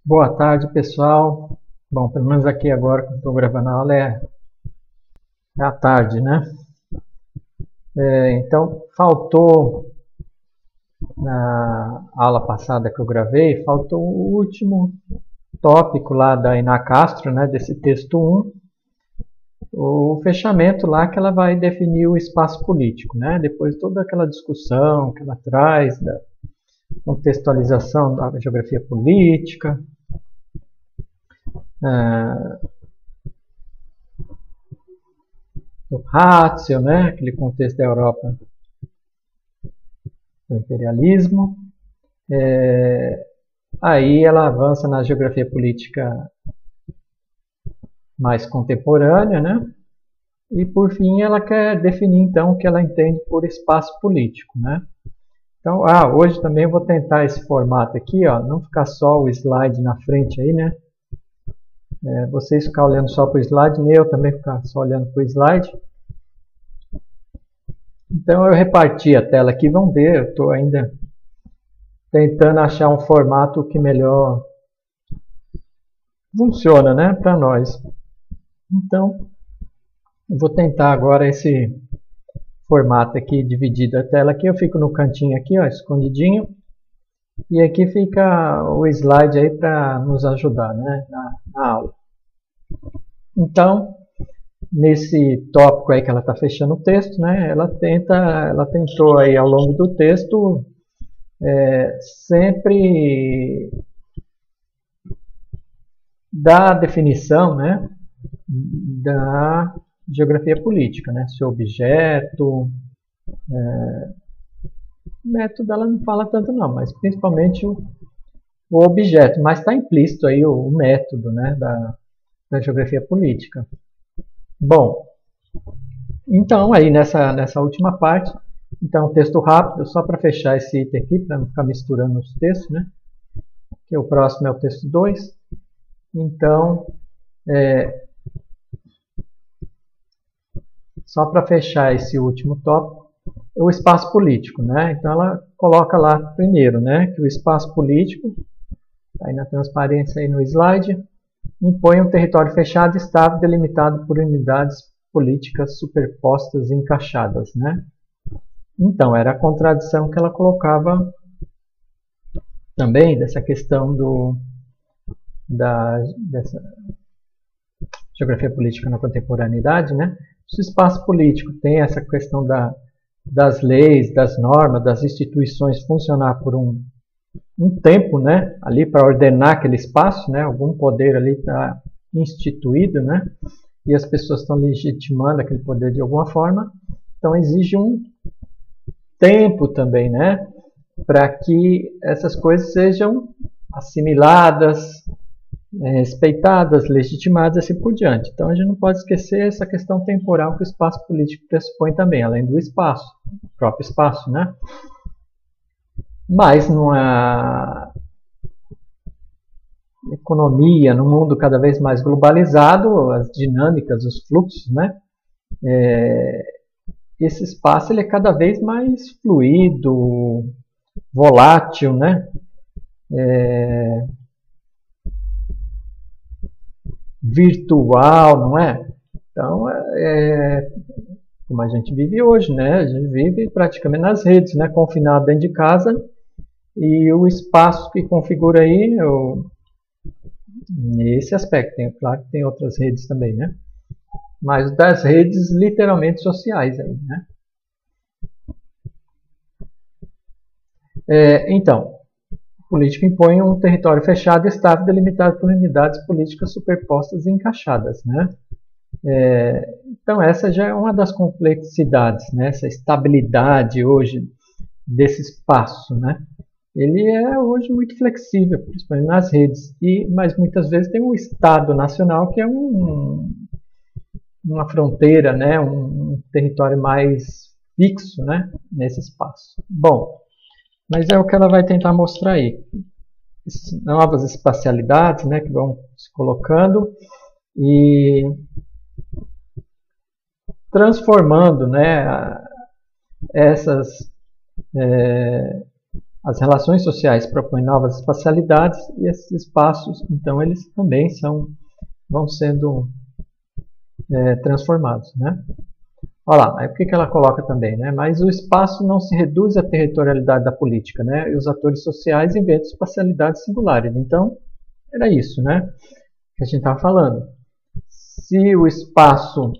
Boa tarde, pessoal. Bom, pelo menos aqui agora que eu estou gravando a aula é à tarde, né? Então, faltou na aula passada que eu gravei, faltou o último tópico lá da Iná Castro, né, desse texto 1, o fechamento lá que ela vai definir o espaço político, né? Depois toda aquela discussão que ela traz da contextualização da geografia política, do Ratio, né, aquele contexto da Europa do imperialismo. Aí ela avança na geografia política mais contemporânea, né? E por fim ela quer definir então o que ela entende por espaço político, né? Então, hoje também eu vou tentar esse formato aqui, ó, não ficar só o slide na frente aí, né? Vocês ficar olhando só para o slide, nem eu também ficar só olhando para o slide. Então eu reparti a tela aqui, vamos ver, eu estou ainda tentando achar um formato que melhor funciona, né, para nós. Então, eu vou tentar agora esse formato aqui, dividido a tela aqui, eu fico no cantinho aqui, ó, escondidinho, e aqui fica o slide aí para nos ajudar, né, na aula. Então, nesse tópico aí que ela está fechando o texto, né, ela tentou aí ao longo do texto sempre dar a definição, né, da geografia política, né, seu objeto, método ela não fala tanto não, mas principalmente o objeto, mas está implícito aí o método, né, da geografia política. Bom, então aí nessa última parte, então texto rápido, só para fechar esse item aqui, para não ficar misturando os textos, né, que o próximo é o texto 2. Então, só para fechar esse último tópico, o espaço político, né? Então ela coloca lá primeiro, né, que o espaço político, aí na transparência aí no slide, impõe um território fechado e estável delimitado por unidades políticas superpostas e encaixadas, né? Então era a contradição que ela colocava também dessa questão dessa geografia política na contemporaneidade, né? Se o espaço político tem essa questão das leis, das normas, das instituições funcionar por um tempo, né, ali para ordenar aquele espaço, né, algum poder ali está instituído, né, e as pessoas estão legitimando aquele poder de alguma forma, então exige um tempo também, né, para que essas coisas sejam assimiladas, respeitadas, legitimadas e assim por diante. Então a gente não pode esquecer essa questão temporal que o espaço político pressupõe também, além do espaço, o próprio espaço, né? Mas numa economia, num mundo cada vez mais globalizado, as dinâmicas, os fluxos, né? Esse espaço ele é cada vez mais fluido, volátil, né? Virtual, não é? Então, como a gente vive hoje, né? A gente vive praticamente nas redes, né? Confinado dentro de casa, e o espaço que configura aí, nesse aspecto, claro que tem outras redes também, né? Mas das redes literalmente sociais aí, né? Então, política impõe um território fechado e estável delimitado por unidades políticas superpostas e encaixadas, né? Então essa já é uma das complexidades, né? Essa estabilidade hoje desse espaço, né? Ele é hoje muito flexível, principalmente nas redes, mas muitas vezes tem um Estado nacional que é uma fronteira, né? Um território mais fixo, né? Nesse espaço. Bom, mas é o que ela vai tentar mostrar aí. Novas espacialidades, né, que vão se colocando e transformando, né, essas as relações sociais propõem novas espacialidades e esses espaços, então, eles também vão sendo transformados, né? Olha lá, aí por que ela coloca também, né? Mas o espaço não se reduz à territorialidade da política, né? E os atores sociais inventam espacialidades singulares. Então, era isso, né? Que a gente estava falando. Se o espaço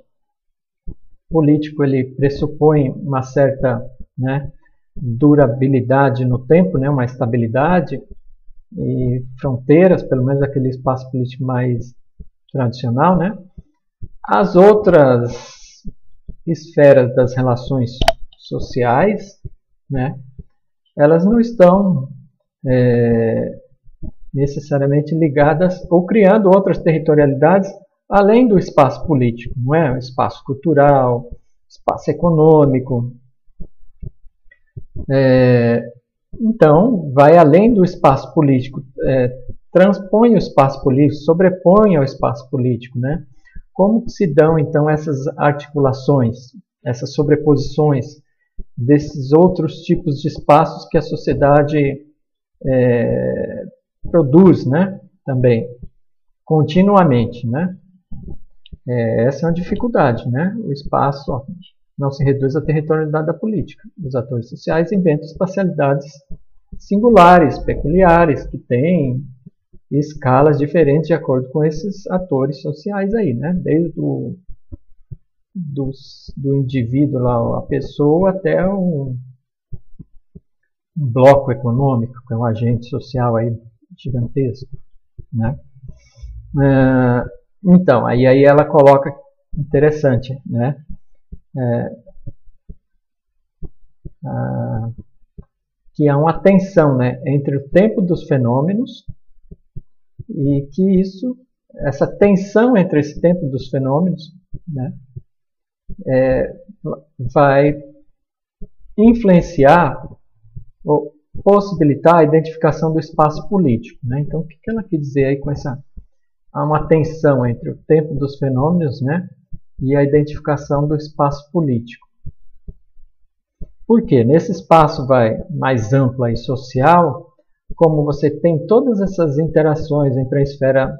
político ele pressupõe uma certa, né, durabilidade no tempo, né, uma estabilidade e fronteiras, pelo menos aquele espaço político mais tradicional, né? As outras esferas das relações sociais, né, elas não estão necessariamente ligadas ou criando outras territorialidades além do espaço político, não é? O espaço cultural, espaço econômico. Então, vai além do espaço político, transpõe o espaço político, sobrepõe ao espaço político, né? Como se dão, então, essas articulações, essas sobreposições desses outros tipos de espaços que a sociedade produz, né? Também, continuamente, né? Essa é uma dificuldade, né? O espaço não se reduz à territorialidade da política. Os atores sociais inventam espacialidades singulares, peculiares, que têm escalas diferentes de acordo com esses atores sociais aí, né? Desde do indivíduo lá, a pessoa, até um bloco econômico, que é um agente social aí gigantesco, né? Então, aí ela coloca, interessante, né? Que há uma tensão, né, entre o tempo dos fenômenos e que essa tensão entre esse tempo dos fenômenos, né, vai influenciar ou possibilitar a identificação do espaço político, né? Então, o que ela quer dizer aí com há uma tensão entre o tempo dos fenômenos, né, e a identificação do espaço político. Por quê? Nesse espaço mais amplo e social, como você tem todas essas interações entre a esfera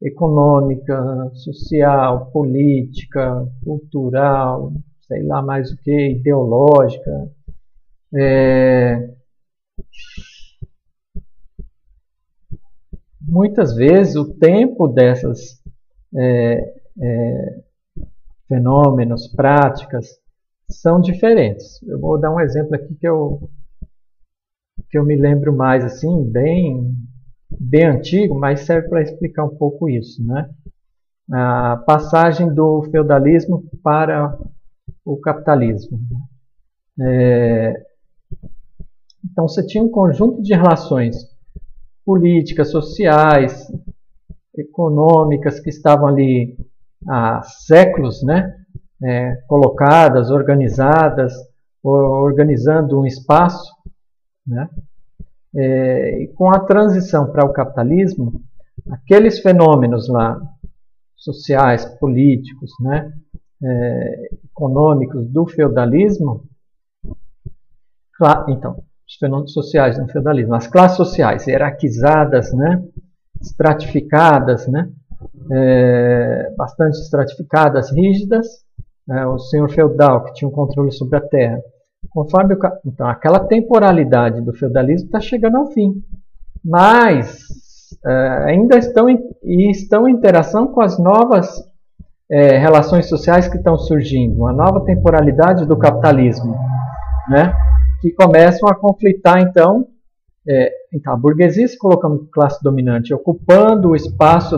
econômica, social, política, cultural, sei lá mais o que, ideológica, muitas vezes o tempo desses fenômenos, práticas, são diferentes. Eu vou dar um exemplo aqui que eu me lembro mais, assim, bem antigo, mas serve para explicar um pouco isso, né? A passagem do feudalismo para o capitalismo. Então, você tinha um conjunto de relações políticas, sociais, econômicas que estavam ali há séculos, né? Colocadas, organizadas, organizando um espaço, né? E com a transição para o capitalismo, aqueles fenômenos lá sociais, políticos, né? Econômicos do feudalismo, então, os fenômenos sociais do feudalismo, as classes sociais hierarquizadas, né? Estratificadas, né? Bastante estratificadas, rígidas, o senhor feudal que tinha um controle sobre a terra. Conforme então, aquela temporalidade do feudalismo está chegando ao fim, mas ainda estão em interação com as novas relações sociais que estão surgindo, uma nova temporalidade do capitalismo, né? Que começam a conflitar, então, a burguesia se colocando como classe dominante, ocupando o espaço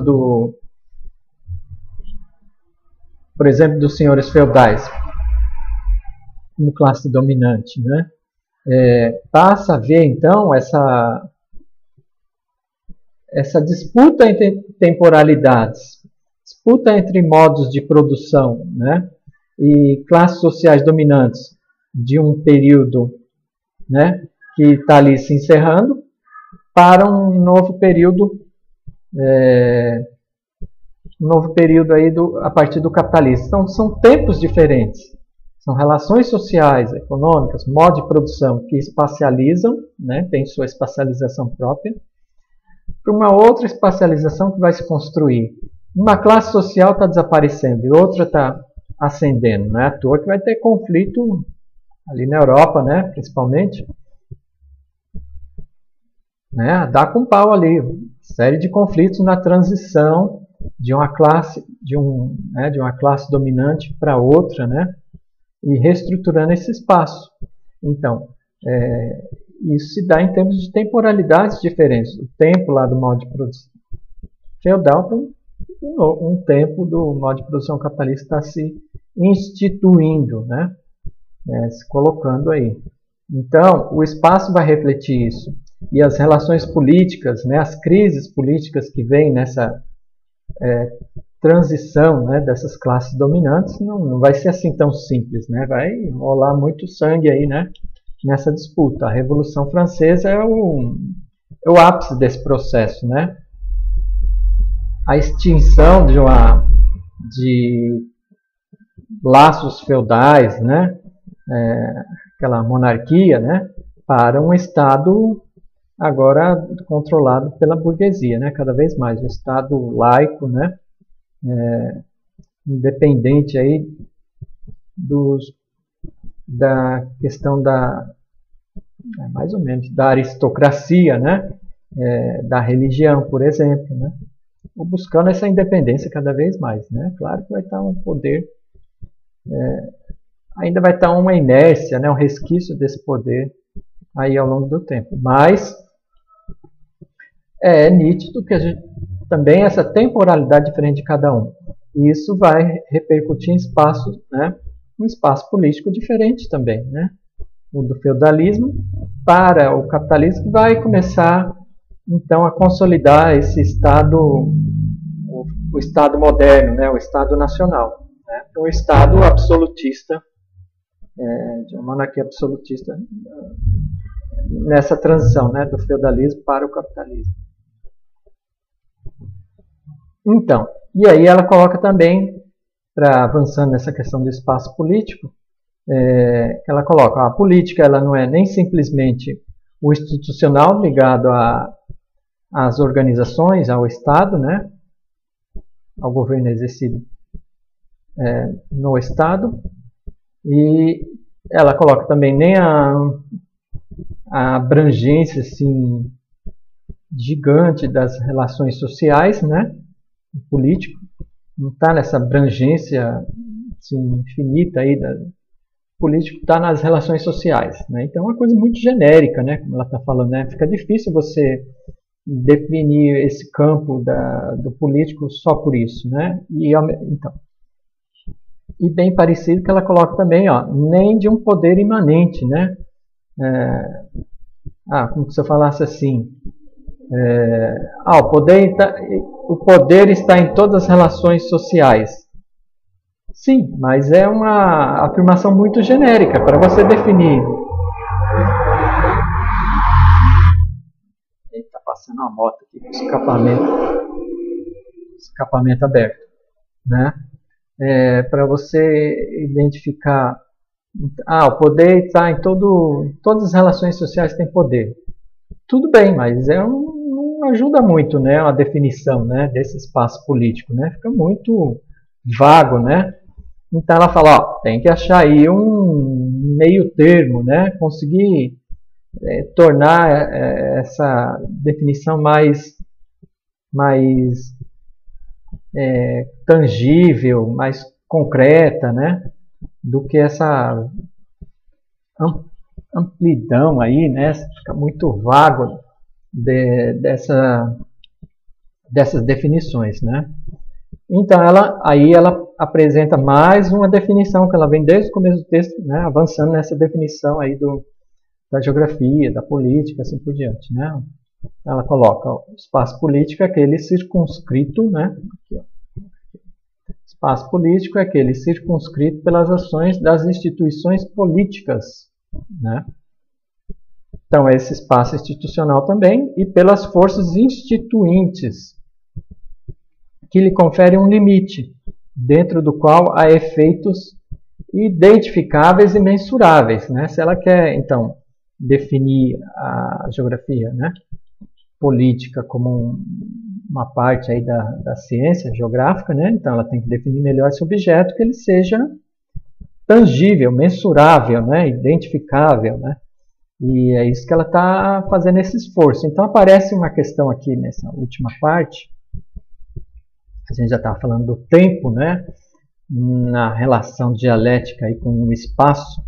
por exemplo, dos senhores feudais, como classe dominante, né? Passa a ver, então, essa disputa entre temporalidades, disputa entre modos de produção, né? E classes sociais dominantes de um período, né, que está ali se encerrando, para um novo período aí a partir do capitalismo. Então, são tempos diferentes. São relações sociais, econômicas, modo de produção que espacializam, né, tem sua espacialização própria, para uma outra espacialização que vai se construir. Uma classe social está desaparecendo e outra está ascendendo. Não é à toa que vai ter conflito ali na Europa, né, principalmente. Né, dá com pau ali, série de conflitos na transição de uma classe, de uma classe dominante para outra, né, e reestruturando esse espaço. Então, isso se dá em termos de temporalidades diferentes. O tempo lá do modo de produção feudal para um tempo do modo de produção capitalista está se instituindo, né, se colocando aí. Então, o espaço vai refletir isso. E as relações políticas, né, as crises políticas que vêm nessa transição, né, dessas classes dominantes, não vai ser assim tão simples, né? Vai rolar muito sangue aí, né, nessa disputa. A Revolução Francesa é o ápice desse processo, né? A extinção de laços feudais, né, aquela monarquia, né, para um Estado agora controlado pela burguesia, né, cada vez mais, um Estado laico, né, independente aí da questão mais ou menos, da aristocracia, né, da religião, por exemplo, né, buscando essa independência cada vez mais, né. Claro que vai estar um poder, ainda vai estar uma inércia, né, um resquício desse poder aí ao longo do tempo, mas é nítido que também essa temporalidade diferente de cada um. E isso vai repercutir em espaços, né, um espaço político diferente também, né? O do feudalismo para o capitalismo vai começar então a consolidar esse Estado, o Estado moderno, né, o Estado nacional, né, um Estado absolutista, de uma monarquia absolutista nessa transição, né, do feudalismo para o capitalismo. Então, e aí ela coloca também, avançando nessa questão do espaço político, ela coloca, a política ela não é nem simplesmente o institucional ligado às organizações, ao Estado, né, ao governo exercido no Estado, e ela coloca também nem a abrangência assim, gigante das relações sociais, né, político, não está nessa abrangência assim, infinita aí político, está nas relações sociais, né? Então é uma coisa muito genérica, né, como ela está falando, né? Fica difícil você definir esse campo do político só por isso, né? E bem parecido que ela coloca também, ó, nem de um poder imanente, né? Como se eu falasse assim, o poder está em todas as relações sociais. Sim, mas é uma afirmação muito genérica para você definir. Está passando uma moto aqui com escapamento aberto, né? Para você identificar, o poder está em todas as relações sociais tem poder. Tudo bem, mas não ajuda muito, né, a definição, né, desse espaço político, né? Fica muito vago, né? Então ela fala, tem que achar aí um meio termo, né? Conseguir tornar essa definição mais tangível, mais concreta, né? Do que essa amplidão aí, né? Fica muito vago dessas definições, né? Então ela apresenta mais uma definição que ela vem desde o começo do texto, né, avançando nessa definição aí da geografia, da política, assim por diante, né? Ela coloca o espaço político é aquele circunscrito, né? Aqui, ó. Espaço político é aquele circunscrito pelas ações das instituições políticas, né? Então esse espaço institucional também e pelas forças instituintes que lhe conferem um limite, dentro do qual há efeitos identificáveis e mensuráveis, né? Se ela quer, então, definir a geografia, né, política como uma parte aí da ciência geográfica, né? Então ela tem que definir melhor esse objeto que ele seja tangível, mensurável, né? Identificável, né? E é isso que ela está fazendo esse esforço. Então aparece uma questão aqui nessa última parte, a gente já estava falando do tempo, né? Na relação dialética aí com o espaço,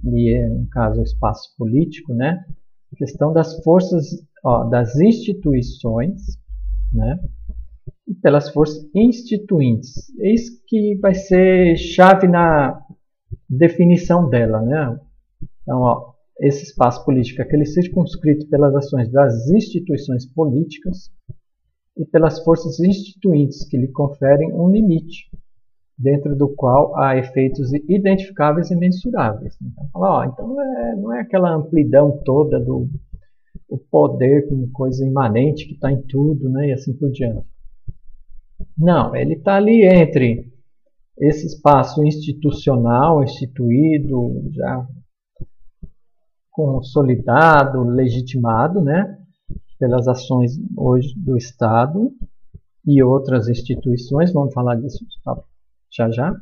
e no caso o espaço político, né? A questão das forças, das instituições, né? E pelas forças instituintes. Eis que vai ser chave na definição dela, né? Então, esse espaço político é aquele circunscrito pelas ações das instituições políticas e pelas forças instituintes que lhe conferem um limite, dentro do qual há efeitos identificáveis e mensuráveis. Então, não é aquela amplidão toda do o poder como coisa imanente que está em tudo, né, e assim por diante. Não, ele está ali entre esse espaço institucional, instituído, já consolidado, legitimado, né, pelas ações hoje do Estado e outras instituições, vamos falar disso já,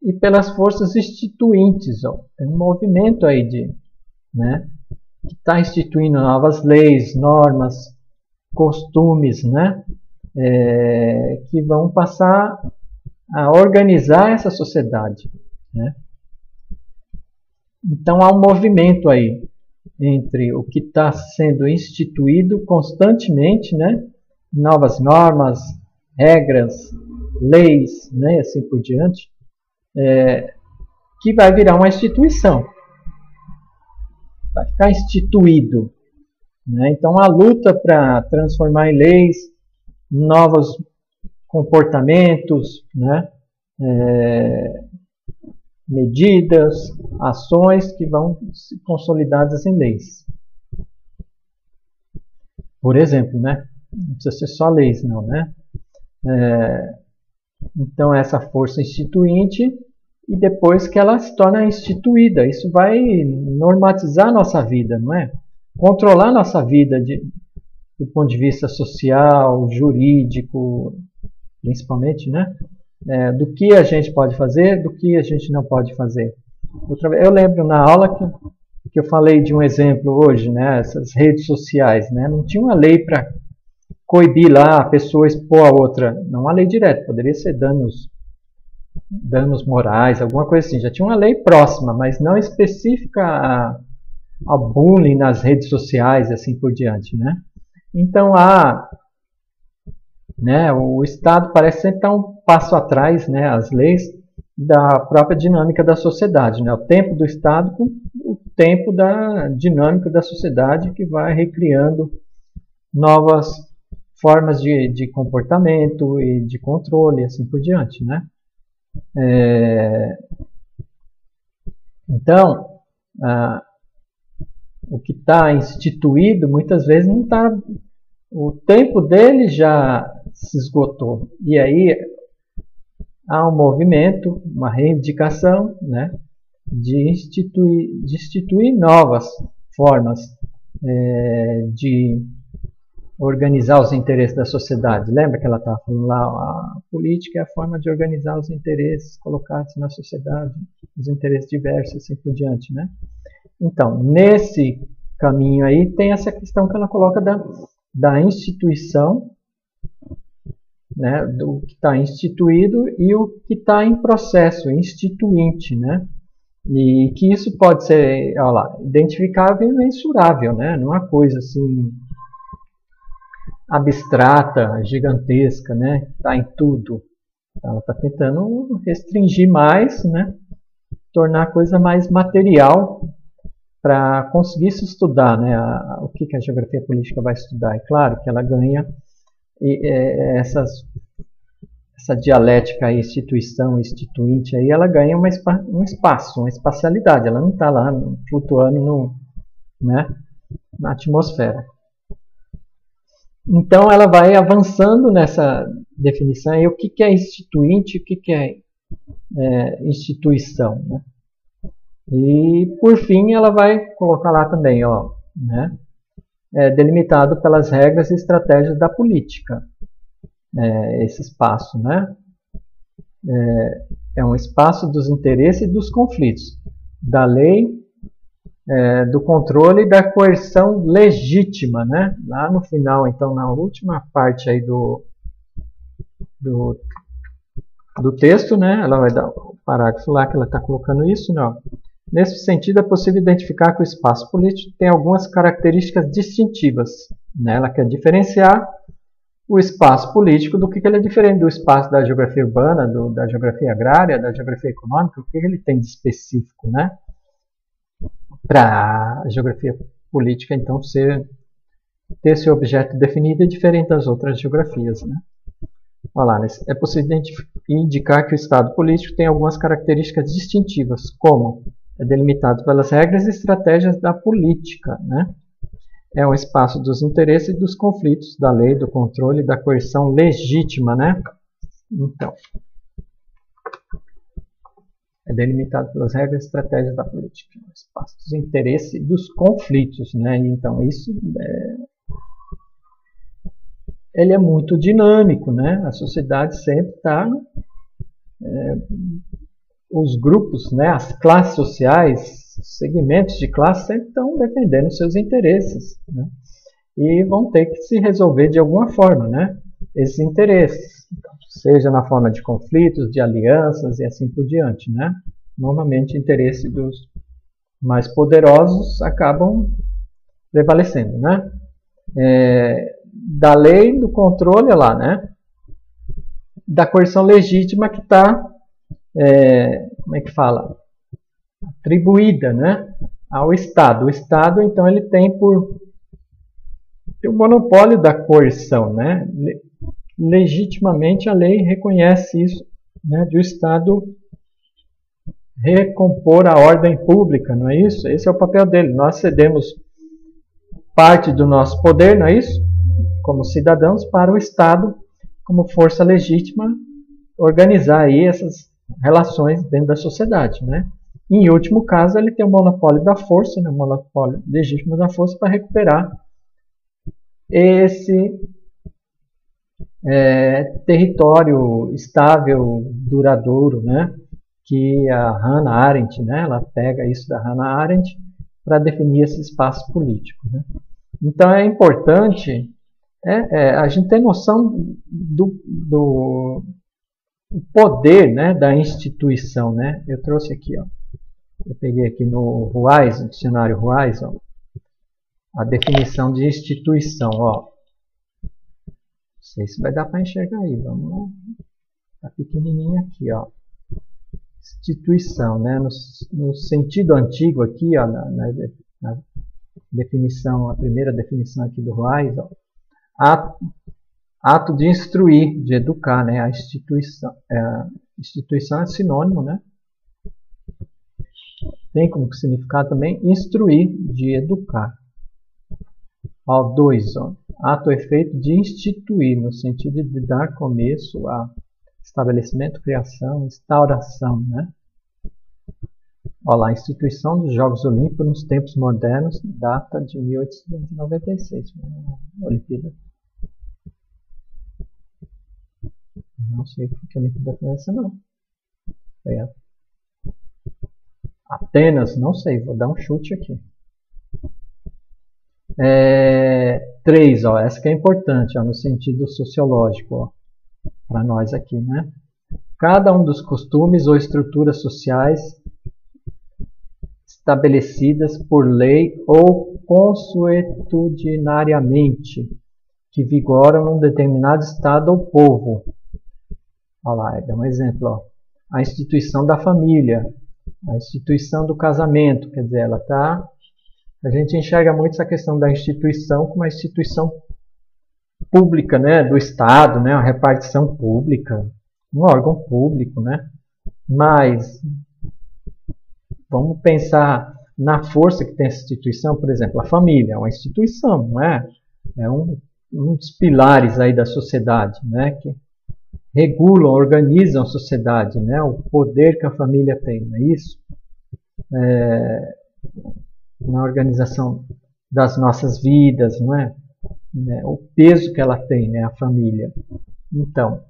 e pelas forças instituintes. Tem um movimento aí né, que está instituindo novas leis, normas, costumes, né, que vão passar a organizar essa sociedade, né. Então há um movimento aí entre o que está sendo instituído constantemente, né, novas normas, regras, leis, né, e assim por diante, que vai virar uma instituição, vai ficar instituído, né? Então a luta para transformar em leis novos comportamentos, né, medidas, ações que vão ser consolidadas em leis. Por exemplo, né, não precisa ser só leis, não, né? Então essa força instituinte, e depois que ela se torna instituída, isso vai normatizar a nossa vida, não é? Controlar a nossa vida do ponto de vista social, jurídico, principalmente, né? Do que a gente pode fazer, do que a gente não pode fazer. Eu lembro na aula que eu falei de um exemplo hoje, né? Essas redes sociais, né? Não tinha uma lei para coibir lá a pessoa expor a outra, não uma lei direta, poderia ser danos morais, alguma coisa assim. Já tinha uma lei próxima, mas não específica ao bullying nas redes sociais e assim por diante, né? Então né, o Estado parece sempre estar um passo atrás, né, as leis da própria dinâmica da sociedade, né? O tempo do Estado com o tempo da dinâmica da sociedade, que vai recriando novas formas de comportamento e de controle e assim por diante, né? Então, o que está instituído muitas vezes não está, o tempo dele já se esgotou, e aí há um movimento, uma reivindicação, né, de instituir novas formas de organizar os interesses da sociedade. Lembra que ela estava falando lá, a política é a forma de organizar os interesses colocados na sociedade, os interesses diversos e assim por diante, né? Então, nesse caminho aí tem essa questão que ela coloca da instituição, né, do que está instituído e o que está em processo instituinte, né? E que isso pode ser, olha lá, identificável e mensurável, né? Não é uma coisa assim abstrata, gigantesca, né? Está em tudo. Ela está tentando restringir mais, né? Tornar a coisa mais material para conseguir se estudar, né? O que a geografia política vai estudar. É claro que ela ganha essa dialética aí, instituição, instituinte, aí ela ganha um espaço, uma espacialidade. Ela não está lá flutuando né, na atmosfera. Então ela vai avançando nessa definição. E o que é instituinte, o que é instituição, né? E, por fim, ela vai colocar lá também, ó, né? Delimitado pelas regras e estratégias da política, esse espaço, né? É um espaço dos interesses e dos conflitos, da lei, do controle e da coerção legítima, né? Lá no final, então, na última parte aí do texto, né? Ela vai dar o parágrafo lá que ela está colocando isso, né? Nesse sentido, é possível identificar que o espaço político tem algumas características distintivas, né? Ela quer diferenciar o espaço político do que ele é diferente do espaço da geografia urbana, da geografia agrária, da geografia econômica, o que ele tem de específico, né? Para a geografia política, então, ter seu objeto definido é diferente das outras geografias, né? Olha lá, é possível indicar que o estado político tem algumas características distintivas, como é delimitado pelas regras e estratégias da política, né? É um espaço dos interesses e dos conflitos, da lei, do controle e da coerção legítima, né? Então, é delimitado pelas regras e estratégias da política. É um espaço dos interesses e dos conflitos, né? Então, isso ele é muito dinâmico, né? A sociedade sempre está... os grupos, né, as classes sociais, segmentos de classe sempre estão defendendo seus interesses, né? E vão ter que se resolver de alguma forma, né, esses interesses, então, seja na forma de conflitos, de alianças e assim por diante, né? Normalmente o interesse dos mais poderosos acabam prevalecendo, né? Da lei, do controle, olha lá, né? Da coerção legítima que está como é que fala? Atribuída, né, ao Estado. O Estado, então, ele tem o monopólio da coerção, né? Legitimamente a lei reconhece isso, né, de o Estado recompor a ordem pública, não é isso? Esse é o papel dele. Nós cedemos parte do nosso poder, não é isso? Como cidadãos, para o Estado, como força legítima, organizar aí essas relações dentro da sociedade, né? Em último caso, ele tem o monopólio da força, né? O monopólio legítimo da força para recuperar esse território estável, duradouro, né? Que a Hannah Arendt, né? Ela pega isso da Hannah Arendt para definir esse espaço político, né? Então é importante a gente ter noção do poder, né, da instituição, né? Eu trouxe aqui, ó, eu peguei aqui no Ruais, no dicionário Ruais, ó, a definição de instituição, ó. Não sei se vai dar para enxergar aí, vamos lá. Tá pequenininho aqui, ó. Instituição, né? No sentido antigo aqui, ó, na definição, a primeira definição aqui do Ruais, ó, ato de instruir, de educar, né? A instituição é sinônimo, né? Tem como significar também instruir, de educar. Ó, 2, ó, ato ou efeito de instituir, no sentido de dar começo a estabelecimento, criação, instauração, né? Ó lá, a instituição dos Jogos Olímpicos nos tempos modernos, data de 1896, Olimpíada. Não sei o que a Olimpíada foi essa, não. Atenas, não sei, vou dar um chute aqui. 3, ó, essa que é importante, ó, no sentido sociológico, para nós aqui, né? Cada um dos costumes ou estruturas sociais estabelecidas por lei ou consuetudinariamente que vigoram num determinado estado ou povo. Olha lá, dá um exemplo, ó. A instituição da família, a instituição do casamento, quer dizer, a gente enxerga muito essa questão da instituição como uma instituição pública, né, do Estado, né, uma repartição pública, um órgão público, né? Mas vamos pensar na força que tem essa instituição, por exemplo, a família é uma instituição, não é? É um dos pilares aí da sociedade, né? regulam, organizam a sociedade, né? O poder que a família tem, não é isso? Na organização das nossas vidas, não é? O peso que ela tem, né? A família. Então,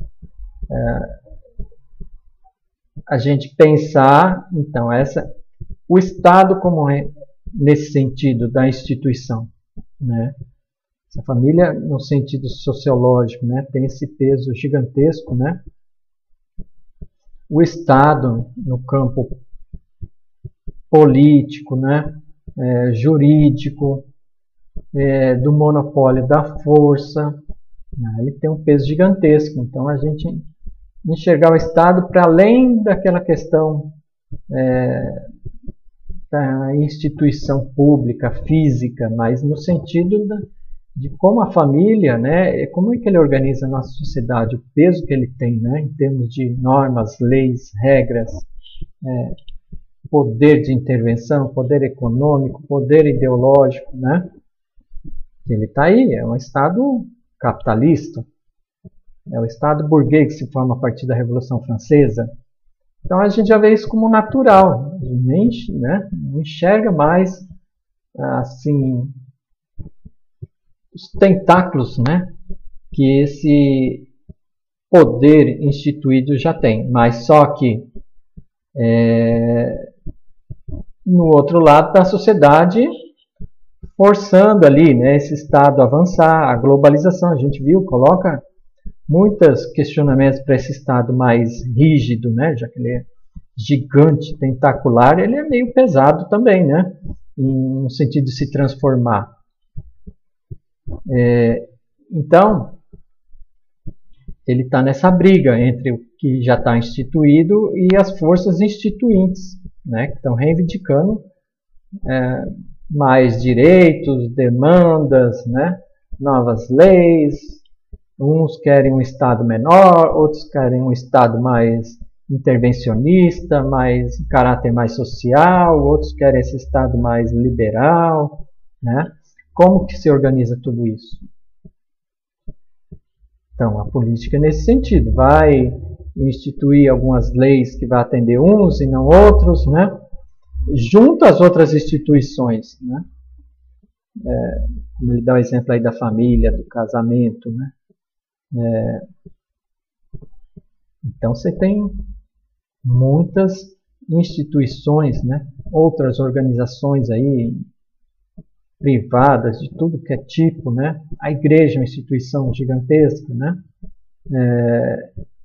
a gente pensar, então, o Estado como nesse sentido da instituição, né? A família, no sentido sociológico, né, tem esse peso gigantesco, né? O Estado, no campo político, né, jurídico, do monopólio da força, né, ele tem um peso gigantesco. Então, a gente enxergar o Estado para além daquela questão da instituição pública, física, mas no sentido de como a família, né, como é que ele organiza a nossa sociedade, o peso que ele tem, né, em termos de normas, leis, regras, poder de intervenção, poder econômico, poder ideológico, né, que ele está aí, é um Estado capitalista, é o Estado burguês que se forma a partir da Revolução Francesa. Então a gente já vê isso como natural, nem, né, não enxerga mais assim os tentáculos, né, que esse poder instituído já tem, mas só que no outro lado da sociedade forçando ali, né, esse Estado a avançar, a globalização, a gente viu, coloca muitos questionamentos para esse Estado mais rígido, né, já que ele é gigante, tentacular, ele é meio pesado também, né, no sentido de se transformar. Então, ele está nessa briga entre o que já está instituído e as forças instituintes, né, que estão reivindicando mais direitos, demandas, né, novas leis. Uns querem um Estado menor, outros querem um Estado mais intervencionista, mais caráter mais social, outros querem esse Estado mais liberal, né? Como que se organiza tudo isso? Então, a política é nesse sentido, vai instituir algumas leis que vai atender uns e não outros, né? Junto às outras instituições, né? Como ele dá o exemplo aí da família, do casamento, né? Então você tem muitas instituições, né? Outras organizações aí privadas de tudo que é tipo, né? A igreja é uma instituição gigantesca, né?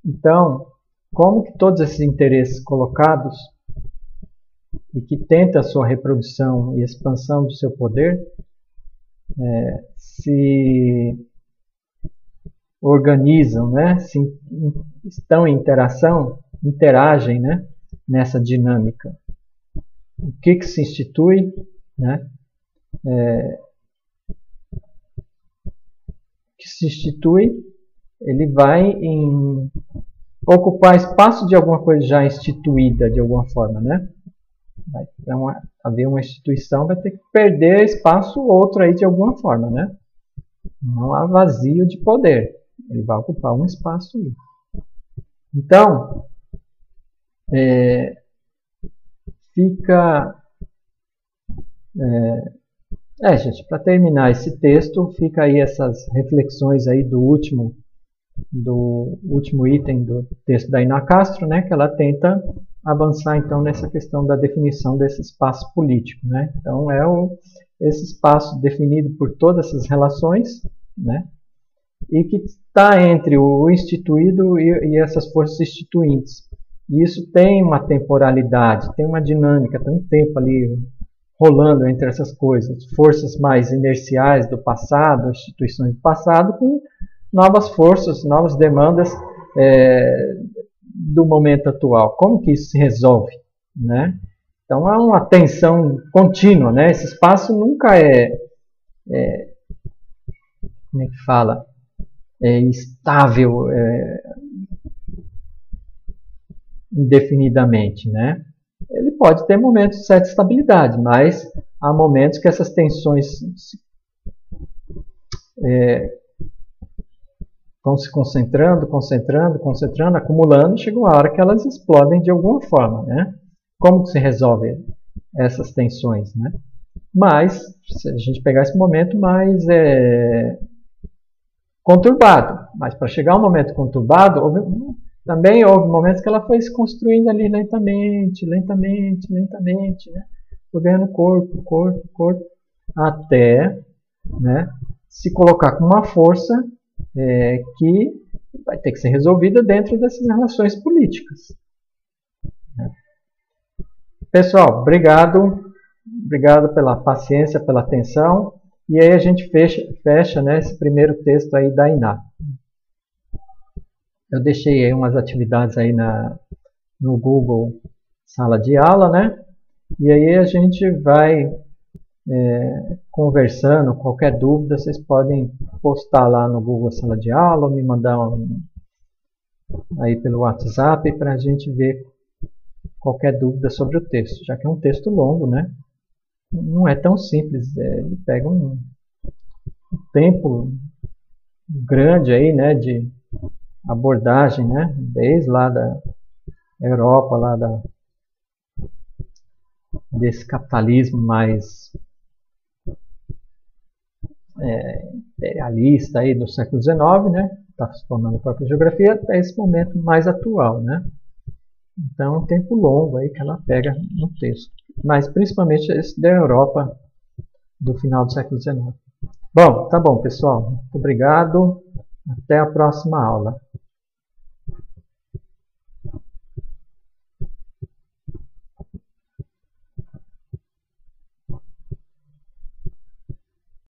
Então, como que todos esses interesses colocados e que tenta a sua reprodução e expansão do seu poder se organizam, né? Estão em interação, interagem, né? Nessa dinâmica. O que se institui, né? Que se institui, ele vai ocupar espaço de alguma coisa já instituída de alguma forma, né? Vai haver uma instituição, vai ter que perder espaço outro aí de alguma forma, né? Não há vazio de poder, ele vai ocupar um espaço aí. Então, fica gente, para terminar esse texto, fica aí essas reflexões aí do último item do texto da Iná Castro, né, que ela tenta avançar então nessa questão da definição desse espaço político, né? Então esse espaço definido por todas essas relações, né, e que está entre o instituído e essas forças instituintes. E isso tem uma temporalidade, tem uma dinâmica, tem um tempo ali rolando entre essas coisas, forças mais inerciais do passado, instituições do passado, com novas forças, novas demandas do momento atual. Como que isso se resolve, né? Então há uma tensão contínua, né? Esse espaço nunca como é que fala? Estável indefinidamente, né? Ele pode ter momentos de certa estabilidade, mas há momentos que essas tensões vão se concentrando, acumulando, chega uma hora que elas explodem de alguma forma, né? Como que se resolve essas tensões, né? Mas, se a gente pegar esse momento mais conturbado, mas para chegar a um momento conturbado, também houve momentos que ela foi se construindo ali lentamente, né? Foi ganhando corpo, até, né, se colocar com uma força que vai ter que ser resolvida dentro dessas relações políticas. Pessoal, obrigado pela paciência, pela atenção, e aí a gente fecha, né, esse primeiro texto aí da Iná. Eu deixei aí umas atividades aí no Google Sala de Aula, né, e aí a gente vai conversando. Qualquer dúvida vocês podem postar lá no Google Sala de Aula, ou me mandar aí pelo WhatsApp para a gente ver qualquer dúvida sobre o texto, já que é um texto longo, né? Não é tão simples, ele pega um tempo grande aí, né, de abordagem, né, desde lá da Europa, lá desse capitalismo mais imperialista aí do século XIX, né, está se formando a própria geografia, até esse momento mais atual, né. Então é um tempo longo aí que ela pega no texto, mas principalmente esse da Europa do final do século XIX. Bom, tá bom, pessoal. Muito obrigado. Até a próxima aula.